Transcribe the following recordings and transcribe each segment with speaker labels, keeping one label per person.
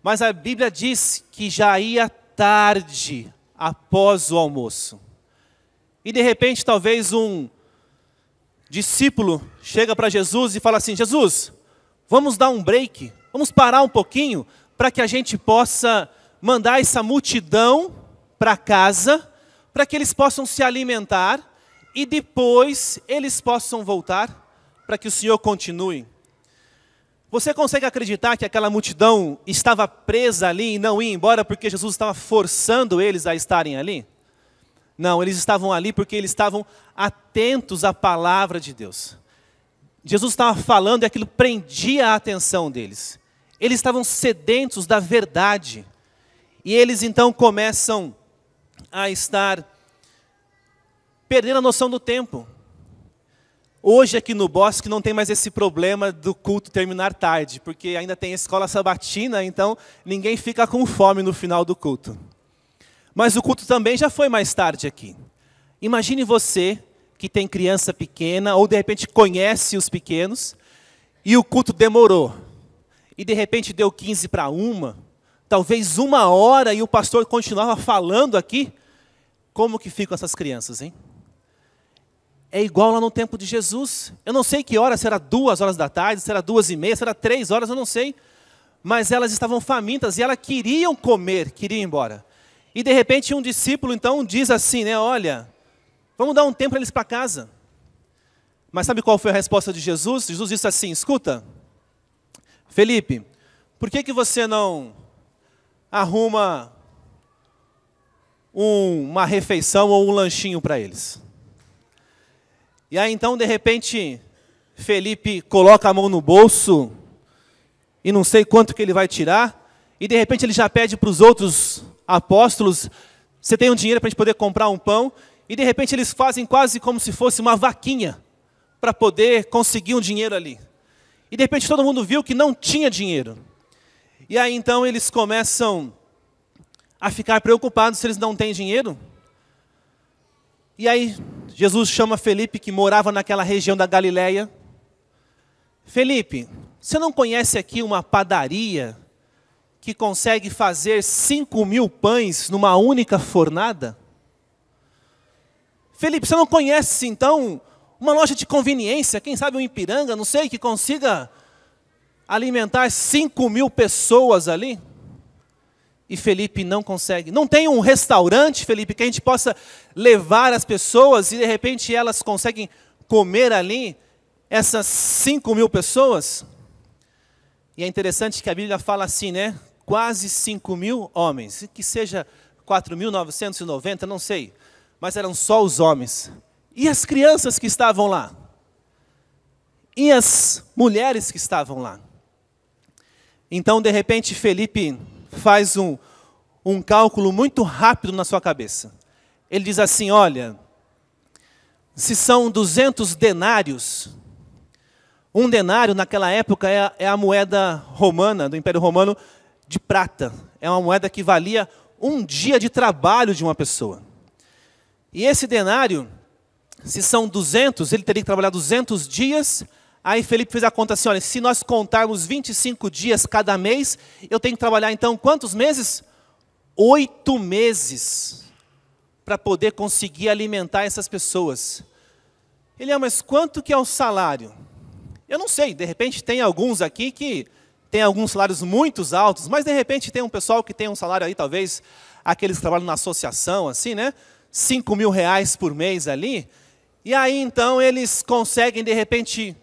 Speaker 1: Mas a Bíblia diz que já ia tarde após o almoço. E de repente talvez um discípulo chega para Jesus e fala assim: Jesus, vamos dar um break, vamos parar um pouquinho para que a gente possa mandar essa multidão para casa, para que eles possam se alimentar e depois eles possam voltar para que o Senhor continue. Você consegue acreditar que aquela multidão estava presa ali e não ia embora porque Jesus estava forçando eles a estarem ali? Não, eles estavam ali porque eles estavam atentos à palavra de Deus. Jesus estava falando e aquilo prendia a atenção deles. Eles estavam sedentos da verdade. E eles então começam a estar perdendo a noção do tempo. Hoje aqui no Bosque não tem mais esse problema do culto terminar tarde, porque ainda tem a escola sabatina, então ninguém fica com fome no final do culto. Mas o culto também já foi mais tarde aqui. Imagine você que tem criança pequena, ou de repente conhece os pequenos, e o culto demorou. E de repente deu 15 para 1, talvez 1 hora, e o pastor continuava falando aqui. Como que ficam essas crianças, hein? É igual lá no tempo de Jesus. Eu não sei que hora, se era 2 horas da tarde, se era 2h30, se era 3 horas, eu não sei. Mas elas estavam famintas e elas queriam comer, queriam ir embora. E de repente um discípulo então diz assim, né, olha, vamos dar um tempo para eles para casa. Mas sabe qual foi a resposta de Jesus? Jesus disse assim, escuta, Felipe, por que você não arruma uma refeição ou um lanchinho para eles? E aí então, de repente, Felipe coloca a mão no bolso e não sei quanto que ele vai tirar. E de repente ele já pede para os outros apóstolos, você tem um dinheiro para a gente poder comprar um pão? E de repente eles fazem quase como se fosse uma vaquinha para poder conseguir um dinheiro ali. E de repente todo mundo viu que não tinha dinheiro. E aí então eles começam a ficar preocupados se eles não têm dinheiro. E aí Jesus chama Felipe, que morava naquela região da Galileia. Felipe, você não conhece aqui uma padaria que consegue fazer 5.000 pães numa única fornada? Felipe, você não conhece então uma loja de conveniência, quem sabe um Ipiranga, não sei, que consiga alimentar 5.000 pessoas ali? E Felipe não consegue. Não tem um restaurante, Felipe, que a gente possa levar as pessoas e de repente elas conseguem comer ali, essas 5.000 pessoas? E é interessante que a Bíblia fala assim, né? Quase 5.000 homens, que seja 4.990, não sei. Mas eram só os homens. E as crianças que estavam lá? E as mulheres que estavam lá? Então, de repente, Felipe faz um cálculo muito rápido na sua cabeça. Ele diz assim, olha, se são 200 denários, um denário naquela época é a moeda romana, do Império Romano, de prata. É uma moeda que valia um dia de trabalho de uma pessoa. E esse denário, se são 200, ele teria que trabalhar 200 dias. Aí Felipe fez a conta assim, olha, se nós contarmos 25 dias cada mês, eu tenho que trabalhar então quantos meses? 8 meses para poder conseguir alimentar essas pessoas. Ele, mas quanto que é o salário? Eu não sei, de repente tem alguns aqui que tem alguns salários muito altos, mas de repente tem um pessoal que tem um salário aí, talvez aqueles que trabalham na associação, assim, né? 5.000 reais por mês ali. E aí então eles conseguem de repente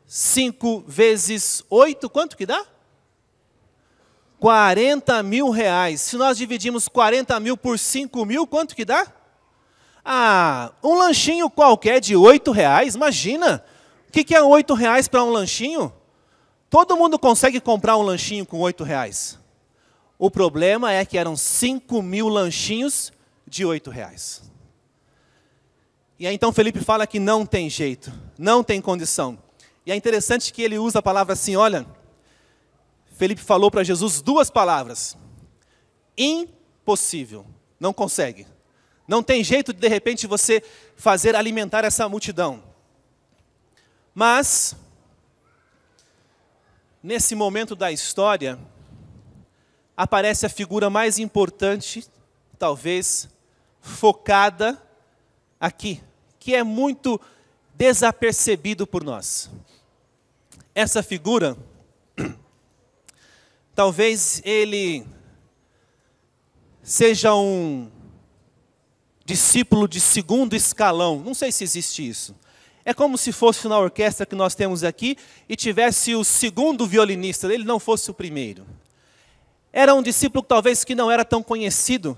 Speaker 1: 5 vezes 8, quanto que dá? 40.000 reais. Se nós dividimos 40.000 por 5.000, quanto que dá? Ah, um lanchinho qualquer de 8 reais, imagina. O que é 8 reais para um lanchinho? Todo mundo consegue comprar um lanchinho com 8 reais. O problema é que eram 5.000 lanchinhos de 8 reais. E aí então Felipe fala que não tem jeito, não tem condição. E é interessante que ele usa a palavra assim, olha, Felipe falou para Jesus 2 palavras. Impossível, não consegue. Não tem jeito de repente você fazer alimentar essa multidão. Mas, nesse momento da história, aparece a figura mais importante, talvez, focada aqui, que é muito desapercebido por nós. Essa figura, talvez ele seja um discípulo de segundo escalão, não sei se existe isso. É como se fosse na orquestra que nós temos aqui e tivesse o segundo violinista, ele não fosse o primeiro. Era um discípulo talvez que não era tão conhecido,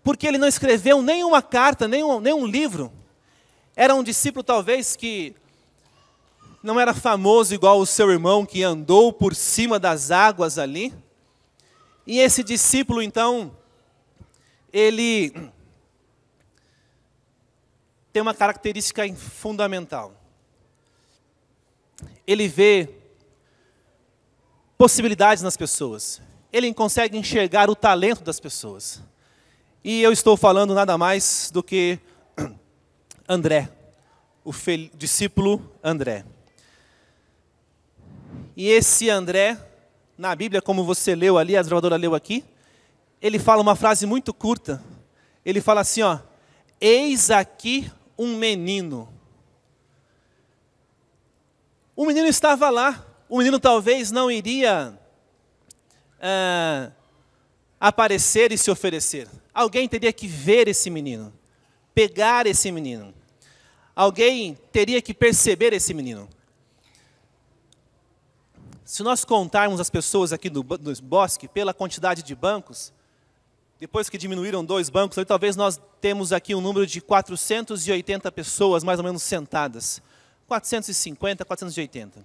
Speaker 1: porque ele não escreveu nenhuma carta, nenhum livro. Era um discípulo talvez que não era famoso igual o seu irmão que andou por cima das águas ali. E esse discípulo então, ele tem uma característica fundamental. Ele vê possibilidades nas pessoas. Ele consegue enxergar o talento das pessoas. E eu estou falando nada mais do que André, o discípulo André. E esse André, na Bíblia, como você leu ali, a gravadora leu aqui, ele fala uma frase muito curta. Ele fala assim, ó, eis aqui um menino. O menino estava lá. O menino talvez não iria aparecer e se oferecer. Alguém teria que ver esse menino, pegar esse menino. Alguém teria que perceber esse menino. Se nós contarmos as pessoas aqui no bosque, pela quantidade de bancos, depois que diminuíram 2 bancos, talvez nós temos aqui um número de 480 pessoas, mais ou menos, sentadas. 450, 480.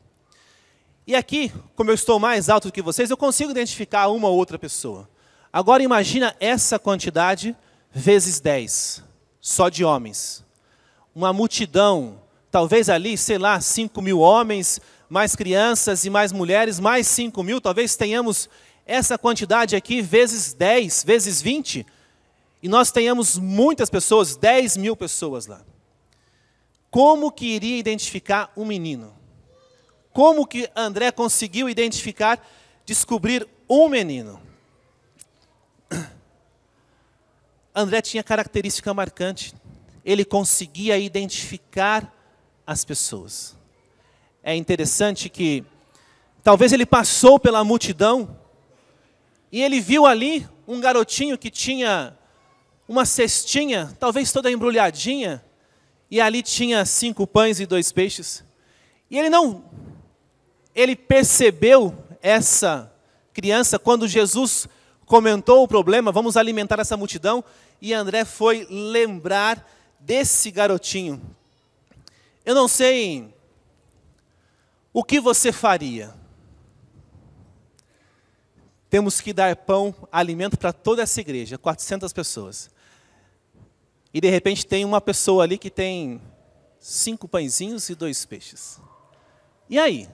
Speaker 1: E aqui, como eu estou mais alto do que vocês, eu consigo identificar uma ou outra pessoa. Agora imagina essa quantidade vezes 10, só de homens. Uma multidão, talvez ali, sei lá, 5.000 homens, mais crianças e mais mulheres, mais 5.000, talvez tenhamos essa quantidade aqui vezes 10, vezes 20, e nós tenhamos muitas pessoas, 10.000 pessoas lá. Como que iria identificar um menino? Como que André conseguiu identificar, descobrir um menino? André tinha característica marcante. Ele conseguia identificar as pessoas. É interessante que, talvez ele passou pela multidão, e ele viu ali um garotinho que tinha uma cestinha, talvez toda embrulhadinha, e ali tinha 5 pães e 2 peixes. E ele percebeu essa criança quando Jesus comentou o problema, vamos alimentar essa multidão, e André foi lembrar desse garotinho. Eu não sei o que você faria. Temos que dar pão, alimento para toda essa igreja, 400 pessoas. E de repente tem uma pessoa ali que tem 5 pãezinhos e 2 peixes. E aí?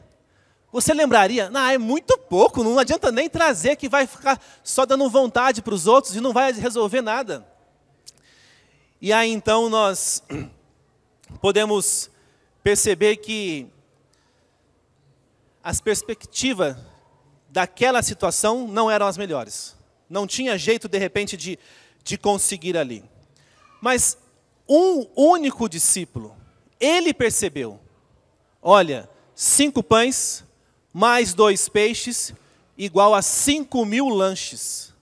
Speaker 1: Você lembraria? Não, é muito pouco, não adianta nem trazer, que vai ficar só dando vontade para os outros e não vai resolver nada. E aí então nós podemos perceber que as perspectivas daquela situação não eram as melhores. Não tinha jeito, de repente, de conseguir ali. Mas um único discípulo, ele percebeu. Olha, 5 pães, mais 2 peixes, igual a 5.000 lanches.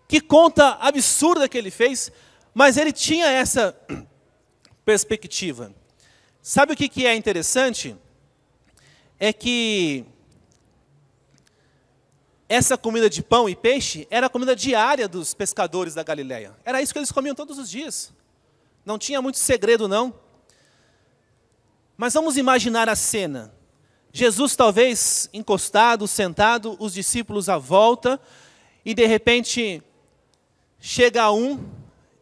Speaker 1: Que conta absurda que ele fez, mas ele tinha essa perspectiva. Sabe o que é interessante? É que essa comida de pão e peixe era a comida diária dos pescadores da Galileia. Era isso que eles comiam todos os dias. Não tinha muito segredo, não. Mas vamos imaginar a cena. Jesus talvez encostado, sentado, os discípulos à volta, e de repente chega um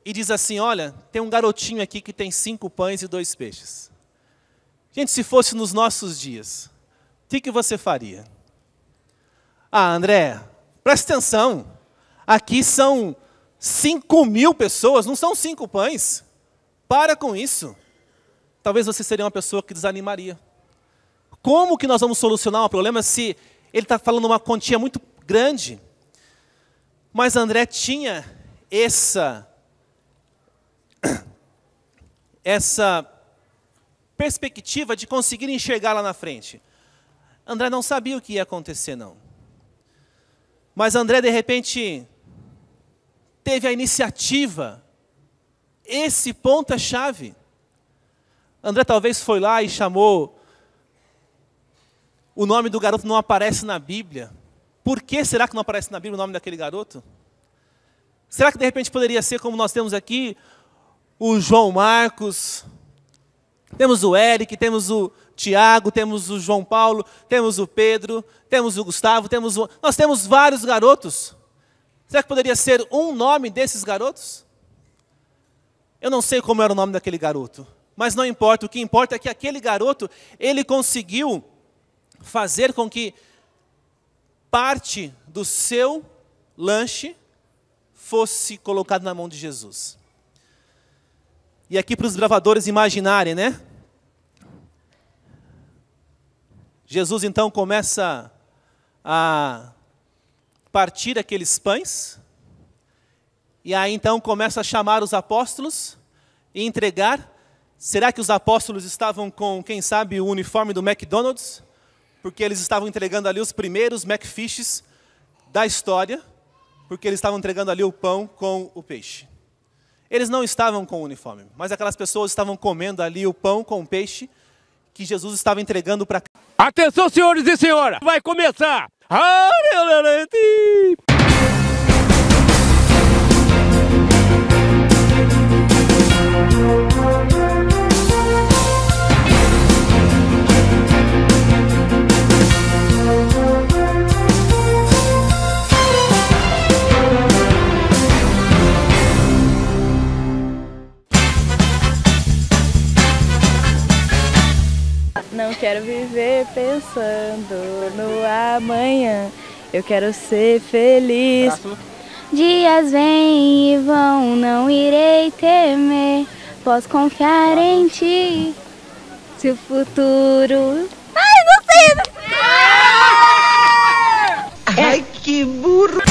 Speaker 1: e diz assim, olha, tem um garotinho aqui que tem 5 pães e 2 peixes. Gente, se fosse nos nossos dias, o que você faria? Ah, André, presta atenção, aqui são 5.000 pessoas, não são 5 pães. Para com isso. Talvez você seria uma pessoa que desanimaria. Como que nós vamos solucionar um problema se ele está falando uma quantia muito grande? Mas André tinha essa perspectiva de conseguir enxergar lá na frente. André não sabia o que ia acontecer, não. Mas André, de repente, teve a iniciativa. Esse ponto é chave. André talvez foi lá e chamou. O nome do garoto não aparece na Bíblia. Por que será que não aparece na Bíblia o nome daquele garoto? Será que de repente poderia ser como nós temos aqui o João Marcos, temos o Eric, temos o Tiago, temos o João Paulo, temos o Pedro, temos o Gustavo, nós temos vários garotos. Será que poderia ser um nome desses garotos? Eu não sei como era o nome daquele garoto, mas não importa. O que importa é que aquele garoto, ele conseguiu fazer com que parte do seu lanche fosse colocado na mão de Jesus. E aqui para os desbravadores imaginarem, né? Jesus então começa a partir aqueles pães, e aí então começa a chamar os apóstolos e entregar. Será que os apóstolos estavam com, quem sabe, o uniforme do McDonald's? Porque eles estavam entregando ali os primeiros McFishes da história, porque eles estavam entregando ali o pão com o peixe. Eles não estavam com o uniforme, mas aquelas pessoas estavam comendo ali o pão com o peixe que Jesus estava entregando para...
Speaker 2: Atenção, senhores e senhoras, vai começar!
Speaker 3: Não quero viver pensando no amanhã. Eu quero ser feliz. Dias vêm e vão, não irei temer. Posso confiar em ti. Se o futuro... Ai, não sei!
Speaker 4: Ai, que burro!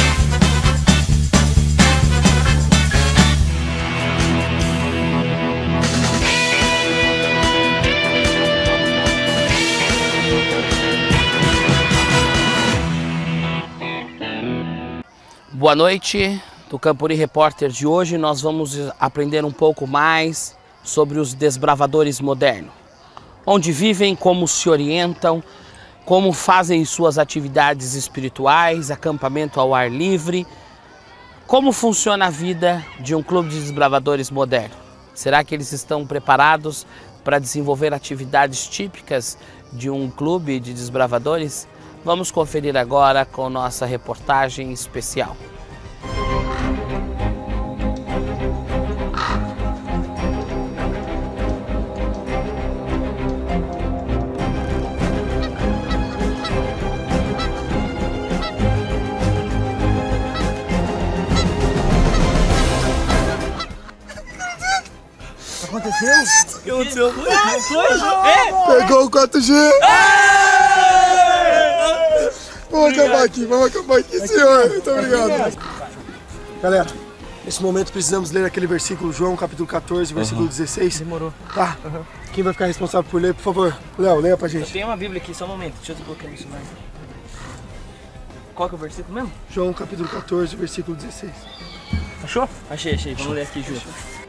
Speaker 5: Boa noite, do Campuri Repórter de hoje nós vamos aprender um pouco mais sobre os desbravadores modernos. Onde vivem, como se orientam, como fazem suas atividades espirituais, acampamento ao ar livre, como funciona a vida de um clube de desbravadores moderno. Será que eles estão preparados para desenvolver atividades típicas de um clube de desbravadores? Vamos conferir agora com nossa reportagem especial.
Speaker 1: Aconteceu? O que aconteceu?
Speaker 6: Pegou o 4G! Vamos acabar aqui, senhor. Muito obrigado. Galera, nesse momento precisamos ler aquele versículo, João capítulo 14, versículo 16.
Speaker 7: Demorou.
Speaker 6: Tá. Quem vai ficar responsável por ler, por favor? Léo, leia pra gente.
Speaker 7: Tem uma Bíblia aqui, só um momento. Deixa eu desbloquear no celular. Qual que é o versículo mesmo?
Speaker 6: João capítulo 14, versículo 16.
Speaker 7: Achou? Achei. Vamos ler aqui junto.